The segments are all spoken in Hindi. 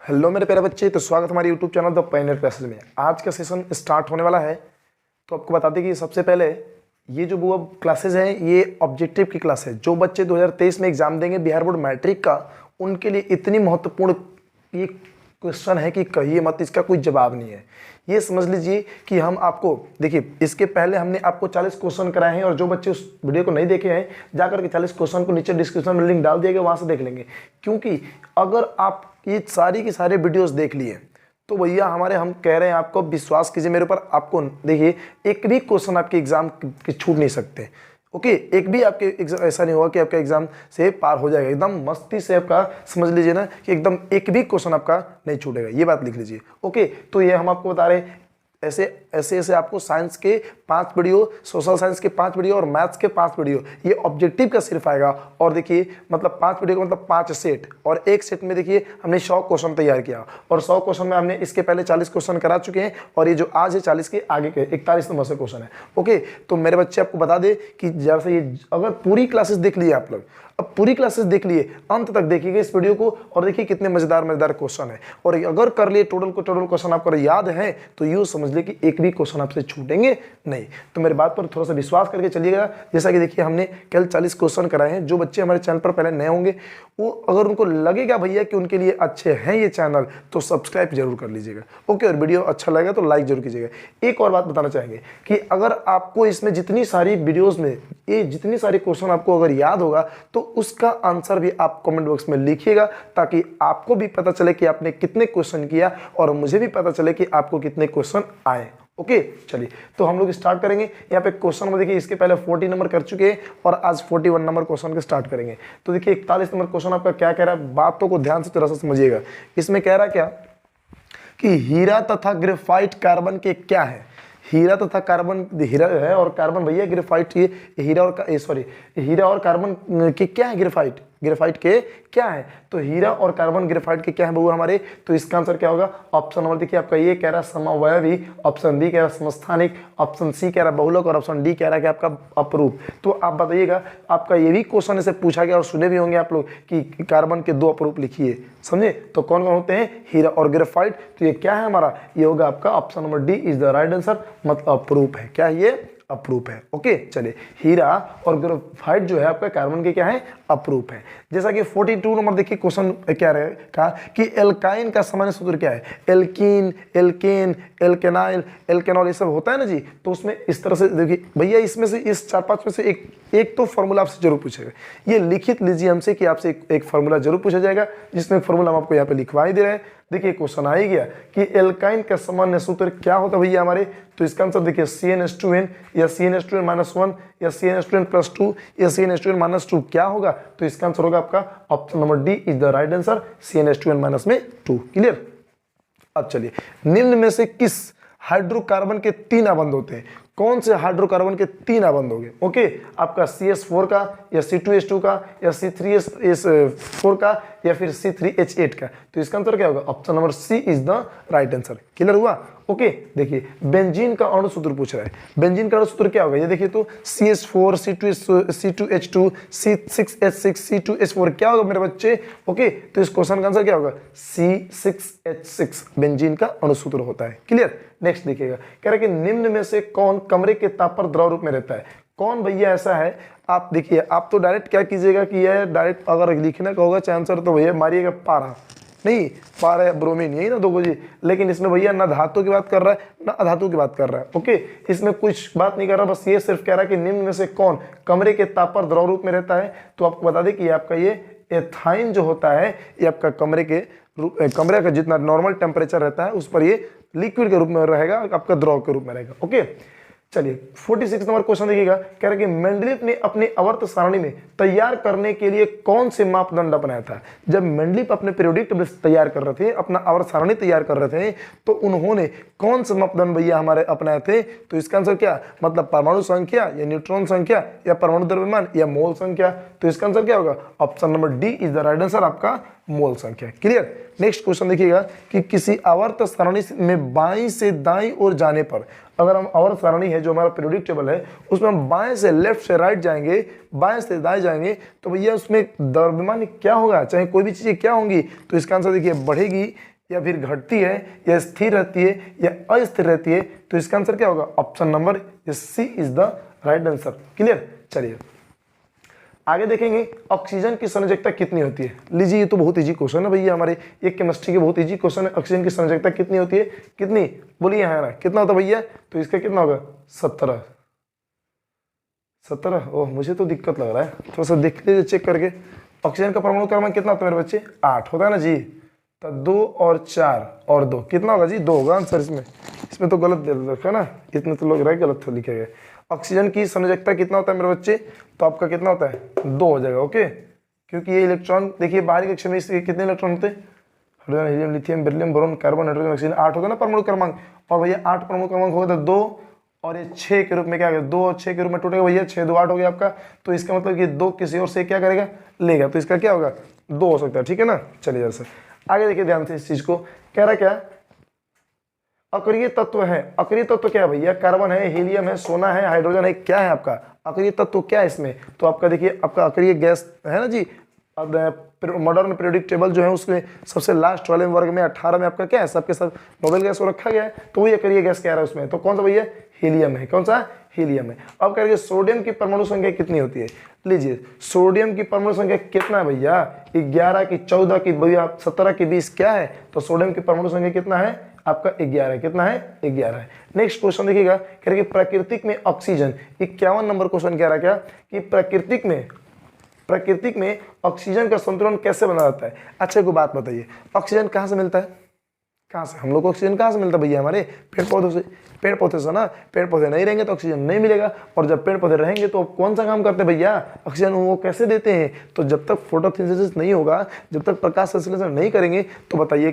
हेलो मेरे प्यारे बच्चे, तो स्वागत हमारे YouTube channel the Pioneer classes में। आज का सेशन स्टार्ट होने वाला है। तो आपको बता दें कि सबसे पहले ये जो वो क्लासेस हैं ये ऑब्जेक्टिव की क्लास है। जो बच्चे 2023 में एग्जाम देंगे बिहार बोर्ड मैट्रिक का, उनके लिए इतनी महत्वपूर्ण ये क्वेश्चन है कि कहिए मत, इसका कोई जवाब नहीं है। ये समझ लीजिए कि हम आपको देखिए, इसके पहले हमने आपको 40 क्वेश्चन कराए हैं, और जो बच्चे उस वीडियो को नहीं देखे हैं जाकर के 40 क्वेश्चन को नीचे डिस्क्रिप्शन में लिंक डाल दिया गया, वहाँ से देख लेंगे। क्योंकि अगर आप ये सारी की सारे वीडियोस देख लिए तो भैया हम कह रहे हैं आपको, विश्वास कीजिए मेरे ऊपर। आपको देखिए एक भी क्वेश्चन आपके एग्जाम के छूट नहीं सकते। ओके, एक भी आपके एग्जाम ऐसा नहीं होगा कि आपका एग्जाम से पार हो जाएगा। एकदम मस्ती से आपका समझ लीजिए ना कि एकदम एक भी क्वेश्चन आपका नहीं छूटेगा, ये बात लिख लीजिए। ओके, तो ये हम आपको बता रहे हैं ऐसे आपको साइंस के 5 वीडियो, सोशल साइंस के 5 वीडियो और मैथ्स के 5 वीडियो, ये ऑब्जेक्टिव का सिर्फ आएगा। और देखिए मतलब 5 वीडियो का मतलब 5 सेट, और एक सेट में देखिए हमने 100 क्वेश्चन तैयार किया, और 100 क्वेश्चन में हमने इसके पहले 40 क्वेश्चन करा चुके हैं, और ये जो आज है 40 के आगे के 41 नंबर से क्वेश्चन है। ओके, तो मेरे बच्चे आपको बता दे कि जैसे ये अगर पूरी क्लासेस देख लिए आप लोग, अब पूरी क्लासेस देख लिए, अंत तक देखिएगा इस वीडियो को, और देखिए कितने मजेदार क्वेश्चन है। और अगर कर लिए टोटल क्वेश्चन आपको याद है तो यूँ समझ लिए कि एक भी क्वेश्चन आपसे छूटेंगे नहीं। तो मेरे बात पर थोड़ा सा विश्वास करके चलिएगा। जैसा कि देखिए हमने कल 40 क्वेश्चन कराए हैं। जो बच्चे हमारे चैनल पर पहले नए होंगे, वो अगर उनको लगेगा भैया कि उनके लिए अच्छे हैं ये चैनल, तो सब्सक्राइब जरूर कर लीजिएगा। ओके, और वीडियो अच्छा लगेगा तो लाइक जरूर कीजिएगा। एक और बात बताना चाहेंगे कि अगर आपको इसमें जितनी सारी वीडियोस में ये जितनी सारे क्वेश्चन आपको अगर याद होगा, तो उसका आंसर भी आप कमेंट बॉक्स में लिखिएगा, ताकि आपको भी पता चले कि आपने कितने क्वेश्चन किया, और मुझे भी पता चले कि आपको कितने क्वेश्चन आए। ओके, चलिए तो हम लोग स्टार्ट करेंगे। यहाँ पे क्वेश्चन में देखिए इसके पहले 40 नंबर कर चुके हैं, और आज 41 नंबर क्वेश्चन के स्टार्ट करेंगे। तो देखिए 41 नंबर क्वेश्चन आपका क्या कह रहा है, बातों को ध्यान से थोड़ा सा समझिएगा। इसमें कह रहा है क्या कि हीरा तथा ग्रेफाइट कार्बन के क्या है। हीरा तथा कार्बन, हीरा है और कार्बन भैया ग्रेफाइट, ये हीरा और कार्बन के क्या है, ग्रेफाइट के क्या है। तो हीरा और कार्बन ग्रेफाइट के क्या है बबू हमारे, तो इसका आंसर क्या होगा। ऑप्शन नंबर देखिए आपका ये कह रहा है समअवयवी, ऑप्शन बी कह रहा है समस्थानिक, ऑप्शन सी कह रहा है बहुलक, और ऑप्शन डी कह रहा है कि आपका अपरूप। तो आप बताइएगा, आपका ये भी क्वेश्चन ऐसे पूछा गया और सुने भी होंगे आप लोग कि कार्बन के 2 अपरूप लिखिए, समझे। तो कौन कौन होते हैं, हीरा और ग्रेफाइट। तो ये क्या है हमारा, ये होगा आपका option number D is the right answer, मतलब अपरूप है। क्या ये अपरूप है। ओके, चलिए हीरा और ग्रेफाइट जो है आपका कार्बन के क्या है, अपरूप है। जैसा कि 42 नंबर देखिए क्वेश्चन क्या रहेगा कि एल्काइन का सामान्य सूत्र क्या है। एल्कीन, एल्केन, एल्केनाइल, एल्केनॉल, ये सब होता है ना जी। तो उसमें इस तरह से देखिए भैया, इसमें से इस 4-5 में से एक तो फॉर्मूला आपसे जरूर पूछेगा। ये लिखित लीजिए हमसे कि आपसे एक फॉर्मूला जरूर पूछा जाएगा, जिसमें फॉर्मूला हम आपको यहाँ पे लिखवा ही दे रहे हैं। देखिए क्वेश्चन आ ही गया कि एल्काइन का सामान्य सूत्र क्या होता है भैया हमारे। तो इसका आंसर देखिए CnH2n या CnH2n-1 या CnH2n+2 या CnH2n-2 क्या होगा। तो इसका आंसर होगा आपका option number D is the right answer, CnH2n-2। Clear. अब चलिए, निम्न में से किस हाइड्रोकार्बन के 3 अबंध होते हैं। कौन से हाइड्रोकार्बन के 3 अबंध होंगे। ओके, आपका CH4 का या C2H2 का या C3H4 का या फिर C3H8 का। तो इसका आंसर क्या होगा, option number C is the right answer. Clear हुआ। ओके, देखिए बेंजीन का अणु सूत्र पूछ रहा है। बेंजीन का अणु सूत्र क्या होगा, ये देखिए तो CH4 C2H2 C6H6 C2H4 क्या होगा मेरे बच्चे। ओके, तो इस क्वेश्चन का आंसर क्या होगा, C6H6 बेंजीन का अणु सूत्र होता है। क्लियर। नेक्स्ट देखिएगा, कह रहा है कि निम्न में से कौन कमरे के ताप पर द्रव रूप में रहता है। कौन भैया ऐसा है। आप देखिए, आप तो डायरेक्ट क्या कीजिएगा कि यह डायरेक्ट अगर लिखने का होगा आंसर, तो भैया मारिएगा पारा, नहीं पारा ब्रोमीन, यही ना दो जी। लेकिन इसमें भैया ना धातु की बात कर रहा है ना अधातु की बात कर रहा है। ओके, इसमें कुछ बात नहीं कर रहा, बस ये सिर्फ कह रहा है कि निम्न में से कौन कमरे के ताप पर द्रव रूप में रहता है। तो आपको बता दें कि आपका ये एथाइन जो होता है, ये आपका कमरे का जितना नॉर्मल टेम्परेचर रहता है उस पर ये लिक्विड के रूप में रहेगा, आपका द्रव के रूप में रहेगा। ओके, चलिए 46 नंबर क्वेश्चन देखिएगा, कह रहा है कि मेंडलीफ ने अपने आवर्त सारणी में तैयार करने के लिए कौन से मापदंड अपनाया था। जब मेंडलीफ अपने पीरियोडिक टेबल तैयार कर रहे थे, अपना आवर्त सारणी तैयार कर रहे थे, तो उन्होंने कौन से मापदंड भैया हमारे अपनाए थे। तो इसका आंसर क्या, मतलब परमाणु संख्या या न्यूट्रॉन संख्या या परमाणु द्रव्यमान या मोल संख्या। तो इसका आंसर क्या होगा, option number D is the right answer, आपका मोल संख्या। क्लियर। नेक्स्ट क्वेश्चन देखिएगा कि किसी आवर्त सारणी में बाईं से दाईं ओर जाने पर, अगर हम आवर्त सारणी है जो हमारा पीरियोडिक टेबल है, उसमें हम बाएं से लेफ्ट से राइट जाएंगे, बाएं से दाएं जाएंगे, तो भैया उसमें द्रव्यमान क्या होगा, चाहे कोई भी चीजें क्या होंगी। तो इसका आंसर देखिए बढ़ेगी या फिर घटती है या स्थिर रहती है या अस्थिर रहती है, तो इसका आंसर क्या होगा? Option number C is the right answer. Clear? चलिए आगे देखेंगे ऑक्सीजन की संयोजकता कितनी होती है। लीजिए ये तो बहुत इजी क्वेश्चन है भैया, हमारे ये केमिस्ट्री के बहुत इजी क्वेश्चन है। ऑक्सीजन की संयोजकता कितनी होती है? कितनी बोलिए है ना, कितना होता है भैया? तो इसका कितना होगा? 17। 17? ओह मुझे तो दिक्कत लग रहा है, थोड़ा सा देख लीजिए चेक करके। ऑक्सीजन का परमाणु क्रमांक कितना होता है मेरे बच्चे? 8 होता है ना जी। तो 2 और 4 और 2 कितना होगा जी? 2 होगा आंसर। इसमें तो गलत दे रखा है ना, इतने तो लोग रहे गलत तो लिखे गए। ऑक्सीजन की संयोजकता कितना होता है मेरे बच्चे? तो आपका कितना होता है? 2 हो जाएगा। ओके, क्योंकि ये इलेक्ट्रॉन देखिए बाहरी कक्षा में इसके कितने इलेक्ट्रॉन होते हैं? Hydrogen, helium, lithium, beryllium, boron, carbon, nitrogen, oxygen, 8 होता है ना परमाणु क्रमांक। और भैया 8 परमाणु क्रमांक होगा तो 2 और ये 6 के रूप में क्या? 2 और 6 के रूप में टूटेगा भैया, 6 2 8 हो गया आपका। तो इसका मतलब कि 2 किसी और से क्या करेगा? लेगा, तो इसका क्या होगा? 2 हो सकता है। ठीक है ना? चलिए जैसे आगे देखिए ध्यान से इस चीज को। कह रहा क्या? अक्रिय तत्व है। अक्रिय तत्व क्या है भैया? कार्बन है, हीलियम है, सोना है, हाइड्रोजन है, क्या है आपका अक्रिय तत्व? क्या है इसमें? तो आपका देखिए आपका अक्रिय गैस है ना जी। अब मॉडर्न पीरियोडिक टेबल जो है उसमें सबसे लास्ट वाले वर्ग में 18 में आपका क्या है? सबके सब नोबेल गैस को रखा गया है, तो वही अक्रिय गैस क्या रहा है उसमें? तो कौन सा भैया? हीलियम है। कौन सा? हीलियम है। अब कह सोडियम की परमाणु संख्या कितनी होती है? लीजिए सोडियम की परमाणु संख्या कितना है भैया? 11 की 14 की भैया 17 की 20 क्या है? तो सोडियम की परमाणु संख्या कितना है आपका? 11। कितना है? 11 है। नेक्स्ट क्वेश्चन देखिएगा, कह रहे कि प्राकृतिक में ऑक्सीजन, 51 नंबर क्वेश्चन कह रहा क्या कि प्राकृतिक में ऑक्सीजन का संतुलन कैसे बना जाता है? अच्छा एक बात बताइए, ऑक्सीजन कहाँ से मिलता है? कहाँ से? हम लोग को ऑक्सीजन कहाँ से मिलता है भैया? हमारे पेड़ पौधों से। पेड़ पौधे से ना, पेड़ पौधे नहीं रहेंगे तो ऑक्सीजन नहीं मिलेगा, और जब पेड़ पौधे रहेंगे तो कौन सा काम करते हैं भैया? ऑक्सीजन वो कैसे देते हैं? तो जब तक फोटोसिंथेसिस नहीं होगा, जब तक प्रकाश संश्लेषण नहीं करेंगे, तो बताइए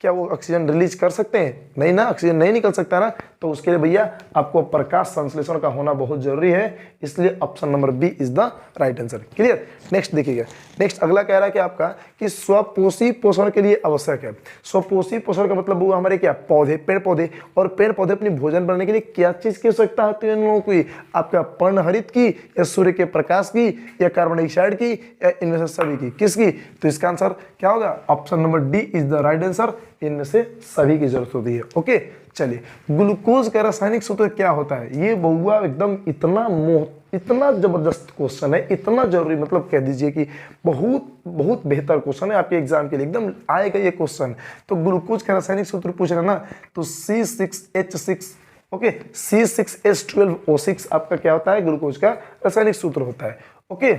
क्या वो ऑक्सीजन रिलीज कर सकते हैं? नहीं ना, ऑक्सीजन नहीं निकल सकता ना। तो उसके लिए भैया आपको प्रकाश संश्लेषण का होना बहुत जरूरी है, इसलिए option number B is the right answer. Clear? Next देखिएगा, नेक्स्ट अगला कह रहा है कि आपका कि स्वपोषी पोषण के लिए आवश्यक है। स्वपोषी पोषण का मतलब हुआ हमारे क्या? पौधे, पेड़ पौधे। और पेड़ पौधे अपनी भोजन बनाने के लिए क्या चीज की आवश्यकता होती है इन लोगों की? आपका पर्णहरित की, या सूर्य के प्रकाश की, या कार्बन डाइऑक्साइड की, या इनमें से सभी की? किसकी? तो इसका आंसर क्या होगा? Option number D is the right answer. इनमें से सभी की जरूरत होती है। ओके चलिए, ग्लूकोज का रासायनिक सूत्र क्या होता है? ये बहुआ एकदम इतना जबरदस्त क्वेश्चन है, इतना जरूरी, मतलब कह दीजिए कि बहुत बहुत बेहतर क्वेश्चन है आपके एग्जाम के लिए, एकदम आएगा ये क्वेश्चन। तो ग्लूकोज का रासायनिक सूत्र पूछ रहा ना, तो C6H6 ओके, C6H12O6 आपका क्या होता है? ग्लूकोज का रासायनिक सूत्र होता है। ओके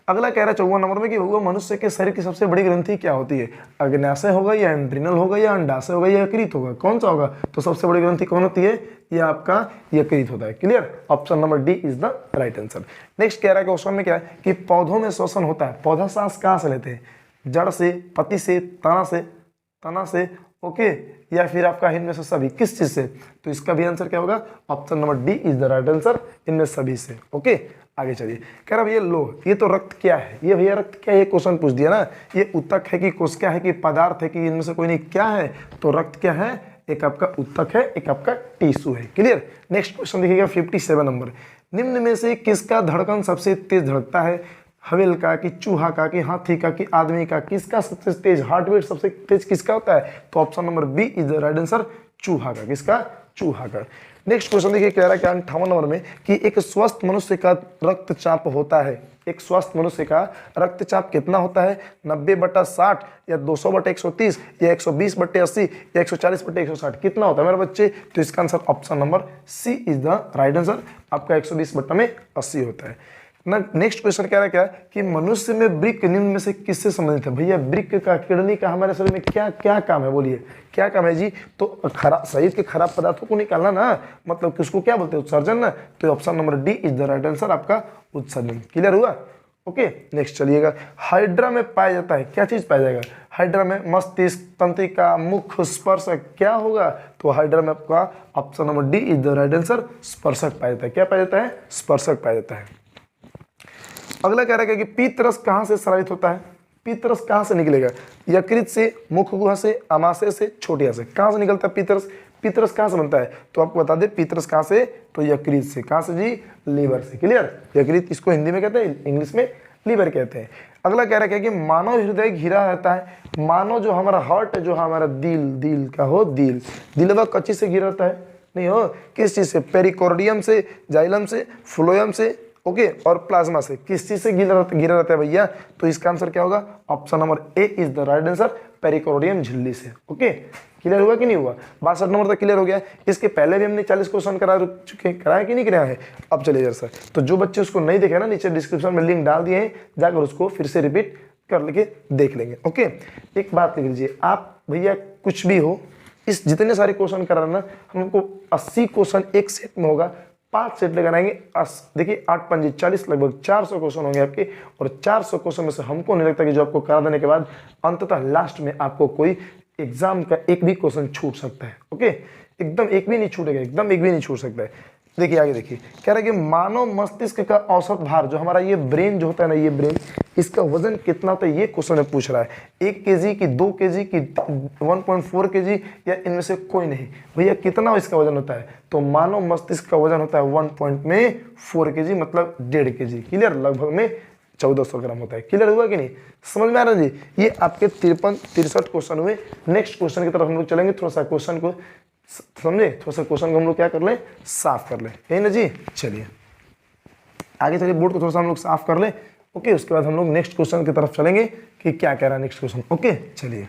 अगला कह रहा है 54 नंबर में कि भैया मनुष्य के शरीर की सबसे बड़ी ग्रंथि क्या होती है? अग्न्याशय होगा, या एंड्रिनल होगा, या अंडाशय होगा, या यकृत होगा? कौन सा होगा? तो सबसे बड़ी ग्रंथि कौन होती है? ये आपका यकृत होता है। Clear? Option number D is the right answer. Next कह रहा है क्वेश्चन में क्या है कि पौधों में श्वसन होता है। पौधा सांस कहाँ से लेते हैं? जड़ से, पत्ती से, तना से ओके, या फिर आपका इनमें से सभी? किस चीज से? तो इसका भी आंसर क्या होगा? Option number D is the right answer, इनमें सभी से। ओके आगे चलिए, कह रहा भैया लो ये तो रक्त क्या है? ये भैया रक्त क्या है? ये क्वेश्चन पूछ दिया ना, ये उत्तक है कि कोशिका है कि पदार्थ है कि इनमें से कोई नहीं? क्या है? तो रक्त क्या है? एक आपका उत्तक है, एक आपका टिश्यू है। क्लियर? नेक्स्ट क्वेश्चन देखिएगा 57 नंबर, निम्न में से किसका धड़कन सबसे तेज धड़कता है? हवेल का, कि चूहा का, कि हाथी का, कि आदमी का? किसका सबसे तेज हार्ट बीट सबसे तेज किसका होता है? तो option number B is the right answer, चूहा का। किसका? चूहा का। नेक्स्ट क्वेश्चन देखिए कह रहा है कि 58 नंबर में कि एक स्वस्थ मनुष्य का रक्तचाप होता है। एक स्वस्थ मनुष्य का रक्तचाप कितना होता है? 90/60, या 200/130, या 120/80, या 140/160? कितना होता है मेरे बच्चे? तो इसका answer option number C is the right answer, आपका 120/80 होता है ना। नेक्स्ट क्वेश्चन कह रहा है क्या कि मनुष्य में वृक्क निम्न में से किससे संबंधित है? भैया वृक्क का, किडनी का हमारे शरीर में क्या क्या काम है? बोलिए क्या काम है जी? तो खराब शरीर के खराब पदार्थों को निकालना ना, मतलब किसको क्या बोलते हैं? उत्सर्जन ना। तो option number D is the right answer, आपका उत्सर्जन। क्लियर हुआ? ओके नेक्स्ट चलिएगा, हाइड्रा में पाया जाता है, क्या चीज पाया जाएगा? हाइड्रा में मस्तिष्क, तंत्रिका, मुख, स्पर्शक क्या होगा? तो हाइड्रा में आपका option number D is the right answer, स्पर्शक पाया जाता है। क्या पाया जाता है? स्पर्शक पाया जाता है। अगला कह रहा है कि पीतरस कहां से स्रावित होता है? पीतरस कहां से निकलेगा? यकृत से, मुख गुहा से, आमाशय से, छोटिया से? कहां से निकलता है पीतरस? पीतरस कहां से बनता है? तो आपको बता दे पीतरस कहां से? तो यकृत से। कहां से जी? लीवर से। क्लियर? यकृत इसको हिंदी में कहते हैं, इंग्लिश में लीवर कहते हैं। अगला कह रहा है कि मानव हृदय घिरा रहता है, मानव जो हमारा हार्ट है, जो हमारा दिल, दिल का हो दिल, दिलवा कच्ची से घिरा रहता है, नहीं हो, किस चीज से, पेरिकोर्डियम से, जाइलम से, फ्लोएम से, ओके, और प्लाज्मा से, किस चीज से घिरा रहता है भैया, तो इसका आंसर क्या होगा, option number A is the right answer, pericardium झिल्ली से। ओके, क्लियर हुआ कि नहीं हुआ, 62 नंबर तक क्लियर हो गया। इसके पहले भी हमने 40 क्वेश्चन कराया कि नहीं कराया है। अब चलिए सर, तो जो बच्चे उसको नहीं देखे ना, नीचे डिस्क्रिप्शन में लिंक डाल दिए हैं, जाकर उसको फिर से रिपीट कर लेके देख लेंगे। ओके, एक बात लिख लीजिए आप भैया, कुछ भी हो, इस जितने सारे क्वेश्चन कराना, हमको 80 क्वेश्चन एक सेट में होगा, 5 सेट लगाएंगे। देखिए 8 पंजे 40, लगभग 400 क्वेश्चन होंगे आपके, और 400 क्वेश्चन में से हमको नहीं लगता कि जो आपको करा देने के बाद अंततः लास्ट में आपको कोई एग्जाम का एक भी क्वेश्चन छूट सकता है। ओके, एकदम एक भी नहीं छूटेगा, एकदम एक भी नहीं छूट सकता है। देखिए आगे देखिए, कह रहा है कि मानव मस्तिष्क का औसत भार, जो हमारा ये ब्रेन जो होता है ना, ये ब्रेन, इसका वजन कितना होता है, ये क्वेश्चन में पूछ रहा है। 1 केजी की, 2 केजी की, 1.4 केजी, या इनमें से कोई नहीं, भैया कितना इसका वजन होता है, तो मानव मस्तिष्क का वजन होता है 1.4 केजी, मतलब 1.5 केजी। क्लियर, लगभग में 1400 ग्राम होता है। क्लियर हुआ कि नहीं, समझ में आ रहा है जी। ये आपके 63 क्वेश्चन हुए। नेक्स्ट क्वेश्चन की तरफ हम लोग चलेंगे, थोड़ा सा क्वेश्चन को समझे, थोड़ा सा क्वेश्चन को हम लोग क्या कर लें, साफ कर लें, यही ना जी। चलिए आगे चलिए, बोर्ड को थोड़ा सा हम लोग साफ कर लें। ओके, उसके बाद हम लोग नेक्स्ट क्वेश्चन की तरफ चलेंगे कि क्या कह रहा है नेक्स्ट क्वेश्चन। ओके चलिए,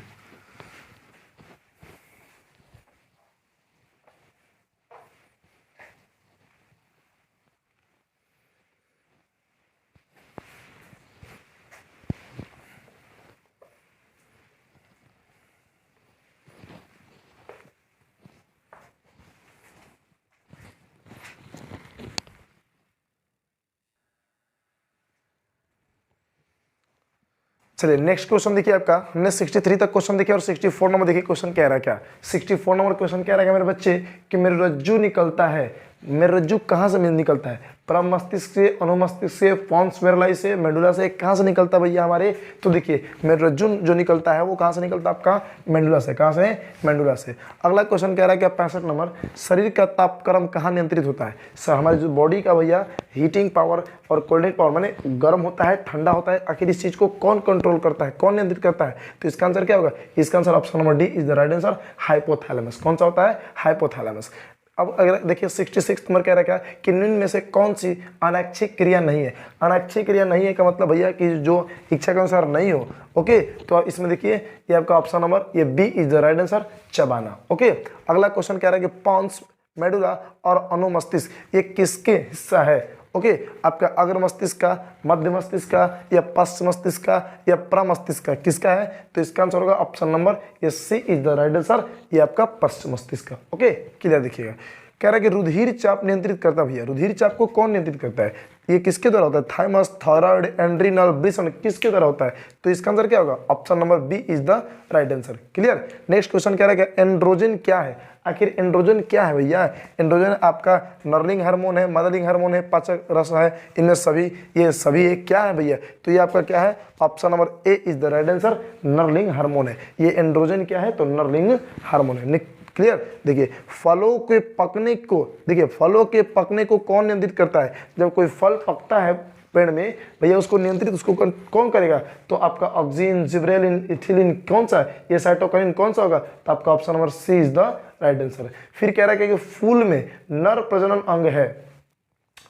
चलिए नेक्स्ट क्वेश्चन देखिए आपका, हमने 63 तक क्वेश्चन देखे और 64 नंबर देखिए क्वेश्चन कह रहा है क्या। 64 नंबर क्वेश्चन कह रहा है मेरे बच्चे कि मेरे रज्जु निकलता है, मेरे रज्जु कहाँ से निकलता है, प्रमस्तिष्क से, अनुमस्तिष्क से, पॉन्स मेरुलाई से, मेडुला से, कहाँ से निकलता है भैया हमारे, तो देखिए मेरे रज्जु जो निकलता है वो कहाँ से निकलता है आपका, मेडुला से। कहाँ से, मेडुला से। अगला क्वेश्चन कह रहा है कि 65 नंबर, शरीर का तापक्रम कहाँ नियंत्रित होता है। सर हमारी जो बॉडी का भैया हीटिंग पावर और कोल्डिंग पावर, माने गर्म होता है, ठंडा होता है, आखिर इस चीज को कौन कंट्रोल करता है, कौन नियंत्रित करता है, तो इसका आंसर क्या होगा, इसका answer option number D is the right answer, hypothalamus. कौन सा होता है, हाइपोथैलेमस। अब अगर देखिए 66 नंबर कह रहा है क्या कि निम्न में से कौन सी अनैच्छिक क्रिया नहीं है। अनैच्छिक क्रिया नहीं है का मतलब भैया कि जो इच्छा के अनुसार नहीं हो। ओके, तो इसमें देखिए ये आपका ऑप्शन नंबर ये B is the right answer, चबाना। ओके, अगला क्वेश्चन कह रहा है कि पॉन्स मेडुला और अनुमस्तिष्क ये किसके हिस्सा है। ओके, आपका अग्र मस्तिष्क का, मध्य मस्तिष्क का, या पश्च मस्तिष्क का, या प्रमस्तिष्क का, किसका है, तो इसका आंसर होगा ऑप्शन नंबर ये सी इज द राइट आंसर, ये आपका पश्च मस्तिष्क का। ओके, क्लियर देखिएगा। कह रहा है कि रुधिर चाप नियंत्रित करता है भैया, रुधिर चाप को कौन नियंत्रित करता है, ये किसके द्वारा होता है, थाइमस, थायराइड, एंड्रिनल, ब्रिसन, किसके द्वारा होता है, तो इसका आंसर क्या होगा, option number B is the right answer. Clear. Next question कह रहा है कि एंड्रोजन क्या है, आखिर एंड्रोजन क्या है भैया। एंड्रोजन आपका नर्लिंग हार्मोन है, मदरिंग हार्मोन है, पाचक रस है, इनमें सभी ये सभी एक क्या है भैया, तो ये आपका क्या है, option number A is the right answer, knurling hormone है। ये एंड्रोजन क्या है, तो नर्लिंग हार्मोन है। क्लियर। देखिए फलों के पकने को, देखिए फलों के पकने को कौन नियंत्रित करता है, जब कोई फल पकता है पेड़ में भैया उसको नियंत्रित उसको कौन करेगा, तो आपका ऑक्सीन, जिब्रेलिन, इथिलीन, कौन सा है, ये साइटोकाइनिन कौन सा होगा, तो आपका option number C is the right answer. फिर कह रहा है कि फूल में नर प्रजनन अंग है,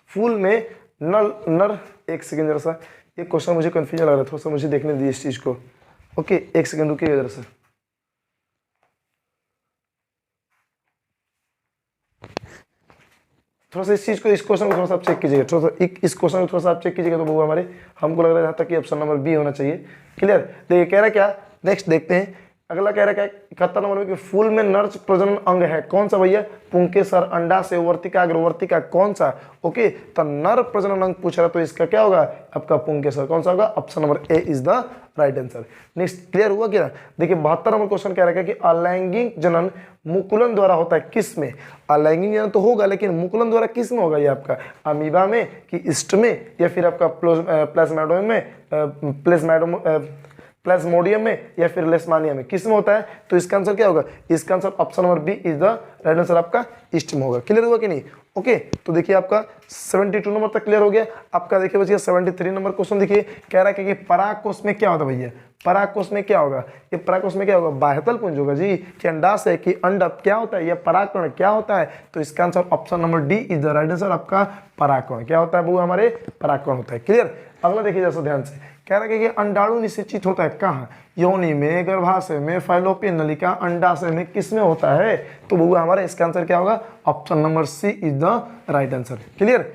फूल में नर एक सेकेंड जरा सा, ये क्वेश्चन मुझे कंफ्यूजन लग रहा है, थोड़ा सा मुझे देखने दीजिए इस चीज को। ओके एक सेकेंड रुकिएगा जरा सा। थोड़ा सा इस चीज को, इस क्वेश्चन को थोड़ा सा आप चेक कीजिएगा, थोड़ा सा इस क्वेश्चन को थोड़ा सा आप चेक कीजिएगा तो वो हमारे हमको लग रहा था कि ऑप्शन नंबर बी होना चाहिए। क्लियर। देखिए कह रहा है क्या, नेक्स्ट देखते हैं। अगला कह रहा है क्या, 71 नंबर में कि फूल में नर प्रजनन अंग है, कौन सा भैया, पुंकेसर, अंडाशय, वर्तिका, अग्रवर्तिका, कौन सा। ओके, तो नर प्रजनन अंग पूछ रहा तो इसका क्या होगा, आपका पुंकेसर। कौन सा होगा, option number A is the right answer. Next clear हुआ क्या। देखिए 72 नंबर क्वेश्चन कह रहा है कि अलैंगिक जनन मुकुलन द्वारा होता है, किस में। अलैंगिक जनन तो होगा लेकिन मुकुलन द्वारा किस में होगा, ये आपका अमीबा में कि ईस्ट में, या फिर आपका प्लाज्माइडोम में, प्लाज्मोडियम में या फिर लेशमानिया में, किस में होता है? तो इसका आंसर क्या होगा? इसका answer option number B is the right answer आपका ईस्ट में होगा। क्लियर हुआ कि नहीं? ओके, तो देखिए आपका 72 नंबर तक क्लियर हो गया। आपका देखिए बचिए 73 नंबर क्वेश्चन देखिए, कह रहा है कि पराग कोष में क्या होता है भैया? पराग कोष में क्या होगा? ये पराग कोष में क्या होगा? बाह्यतल पुंज होगा जी। कि अंडाशय की अंडक क्या होता है? ये परागकण क्या होता है? तो इसका answer option number D is the right answer आपका परागकण। क्या होता है वो? हमारे परागकण होता है। क्लियर? अगला देखिए जैसा ध्यान से, कह रहा है कि अंडाणु निषेचित होता है कहाँ? योनि में, गर्भाशय में, फाइलोपियन नलिका, अंडाशय में, किस में होता है? तो वो हमारा इसका आंसर क्या होगा? Option number C is the right answer. Clear?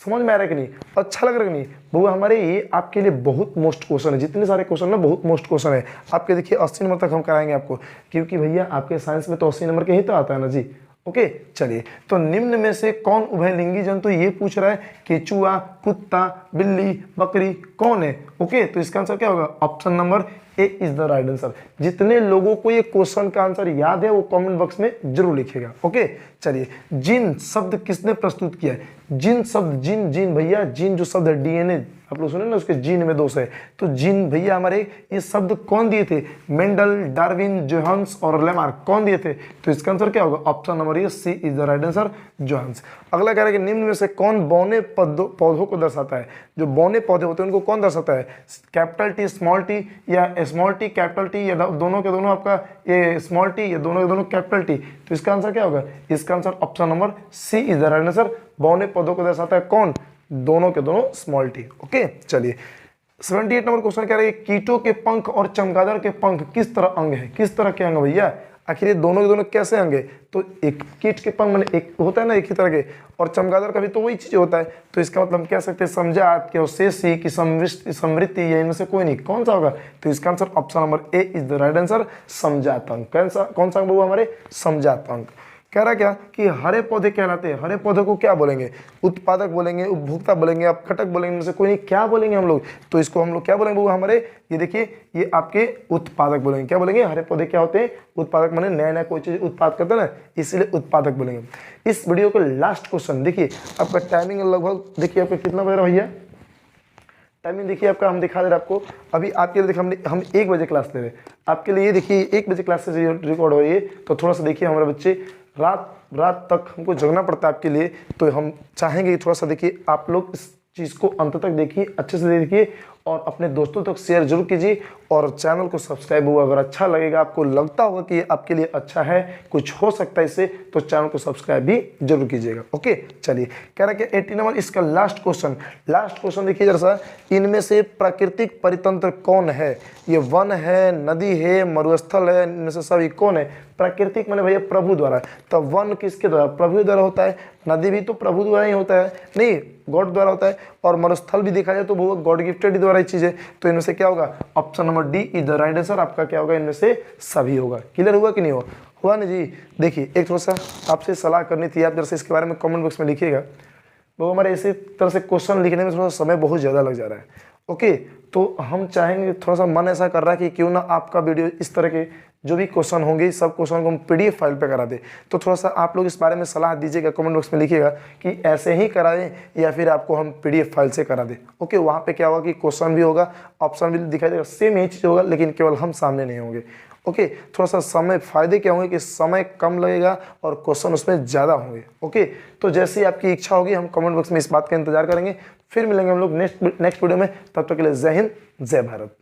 समझ में आ रहा है कि नहीं? अच्छा लग रहा है कि नहीं? वो हमारे ये आपके लिए बहुत मोस्ट क्वेश्चन है, जितने सारे क्वेश्चन ना बहुत मोस्ट क्वेश्चन है आपके। देखिए 80 नंबर तक हम कराएंगे आपको, क्योंकि भैया आपके साइंस में तो 80 नंबर के ही तो आता है ना जी। ओके, चलिए, तो निम्न में से कौन उभयलिंगी जंतु? ये पूछ रहा है। केचुआ, कुत्ता, बिल्ली, बकरी, कौन है? ओके, तो इसका आंसर क्या होगा? Option number A is the right answer. जितने लोगों को ये क्वेश्चन का आंसर याद है वो कमेंट बॉक्स में जरूर लिखेगा। ओके, चलिए, जिन शब्द किसने प्रस्तुत किया है? जिन शब्द, जिन जिन भैया, जिन जो शब्द है डीएनए, आप लोग सुने ना उसके जीन में दोष है, तो जिन भैया हमारे ये शब्द कौन दिए थे? मेंडल, डार्विन, जोहान्स और लेमार्क, कौन दिए थे? तो इसका आंसर क्या होगा? Option number A C is the right answer, Johannes. अगला कह रहा है कि निम्न में से कौन बौने पौधों को दर्शाता है? जो बौने पौधे होते हैं उनको कौन दर्शाता है? कैपिटल टी, स्मॉल टी, या स्मॉल टी कैपिटल टी, या दोनों के दोनों आपका ये स्मॉल टी, या दोनों के दोनों कैपिटल टी? तो इसका आंसर क्या होगा? इसका answer option number C is the right answer. बौने पौधों को दर्शाता है कौन? दोनों के दोनों स्मॉल टी। ओके, चलिए 78 नंबर क्वेश्चन कह रहे हैं कीटों के पंख और चमगादड़ के पंख किस तरह अंग है? किस तरह के अंग भैया? आखिर ये दोनों के दोनों कैसे अंग है? तो एक कीट के पंख मैंने एक होता है ना एक ही तरह के, और चमगादड़ का भी तो वही चीज होता है। तो इसका मतलब हम कह सकते हैं समझात के शेषी की समृद्धि, या इनमें से कोई नहीं, कौन सा होगा? तो इसका answer option number A is the right answer, समझात अंग। कौन सा अंग हमारे? समझात अंग। कह रहा क्या कि हरे पौधे कहलाते हैं। हरे पौधे को क्या बोलेंगे? उत्पादक बोलेंगे, उपभोक्ता बोलेंगे, आप घटक बोलेंगे, इनमें से कोई नहीं, क्या बोलेंगे हम लोग? तो इसको हम लोग क्या बोलेंगे? वो हमारे ये देखिए ये आपके उत्पादक बोलेंगे। क्या बोलेंगे? हरे पौधे क्या होते हैं? उत्पादक, माने नया नया कोई चीज उत्पाद करते हैं ना, इसलिए उत्पादक बोलेंगे। इस वीडियो का लास्ट क्वेश्चन देखिए, आपका टाइमिंग लगभग देखिए आपका कितना बज रहा है भैया? टाइमिंग देखिए आपका, हम दिखा दे रहे आपको। अभी आपके लिए देखिए हम 1 बजे क्लास ले रहे हैं आपके लिए। ये देखिए 1 बजे क्लास से रिकॉर्ड हो रही है, तो थोड़ा सा देखिए हमारे बच्चे रात तक हमको जगना पड़ता है आपके लिए। तो हम चाहेंगे कि थोड़ा सा देखिए आप लोग इस चीज़ को अंत तक देखिए, अच्छे से देखिए, और अपने दोस्तों तक शेयर जरूर कीजिए, और चैनल को सब्सक्राइब हुआ अगर अच्छा लगेगा, आपको लगता होगा कि ये आपके लिए अच्छा है, कुछ हो सकता है इससे, तो चैनल को सब्सक्राइब भी जरूर कीजिएगा। ओके, चलिए, कह रहा है कि 80 नंबर इसका लास्ट क्वेश्चन देखिए जरा सा, इनमें से प्राकृतिक परितंत्र कौन है? ये वन है, नदी है, मरुस्थल है, इनमें से सभी कौन है? प्राकृतिक माने भैया प्रभु द्वारा। तो वन किसके द्वारा? प्रभु द्वारा होता है। नदी भी तो प्रभु द्वारा ही होता है, नहीं गॉड द्वारा होता है। और मरुस्थल भी देखा जाए तो वो गॉड गिफ्टेड द्वारा ही चीज है। तो इनमें से क्या होगा? Option number D is the right answer. आपका क्या होगा? इनमें से सभी होगा। क्लियर हुआ कि नहीं हुआ ना जी? देखिए एक थोड़ा सा आपसे सलाह करनी थी, आप जरा से इसके बारे में कमेंट बॉक्स में लिखिएगा। वो हमारे इसी तरह से क्वेश्चन लिखने में थोड़ा समय बहुत ज़्यादा लग जा रहा है। ओके, तो हम चाहेंगे, थोड़ा सा मन ऐसा कर रहा है कि क्यों ना आपका वीडियो इस तरह के जो भी क्वेश्चन होंगे सब क्वेश्चन को हम PDF फाइल पे करा दे। तो थोड़ा सा आप लोग इस बारे में सलाह दीजिएगा, कमेंट बॉक्स में लिखिएगा कि ऐसे ही करा दें या फिर आपको हम PDF फाइल से करा दें। ओके, वहाँ पे क्या होगा कि क्वेश्चन भी होगा, ऑप्शन भी दिखाई देगा, सेम ही चीज़ होगा, लेकिन केवल हम सामने नहीं होंगे। ओके, थोड़ा सा समय फायदे क्या होंगे कि समय कम लगेगा और क्वेश्चन उसमें ज़्यादा होंगे। ओके, तो जैसी आपकी इच्छा होगी हम कमेंट बॉक्स में इस बात का इंतजार करेंगे। फिर मिलेंगे हम लोग नेक्स्ट वीडियो में। तब तक के लिए जय हिंद, जय भारत।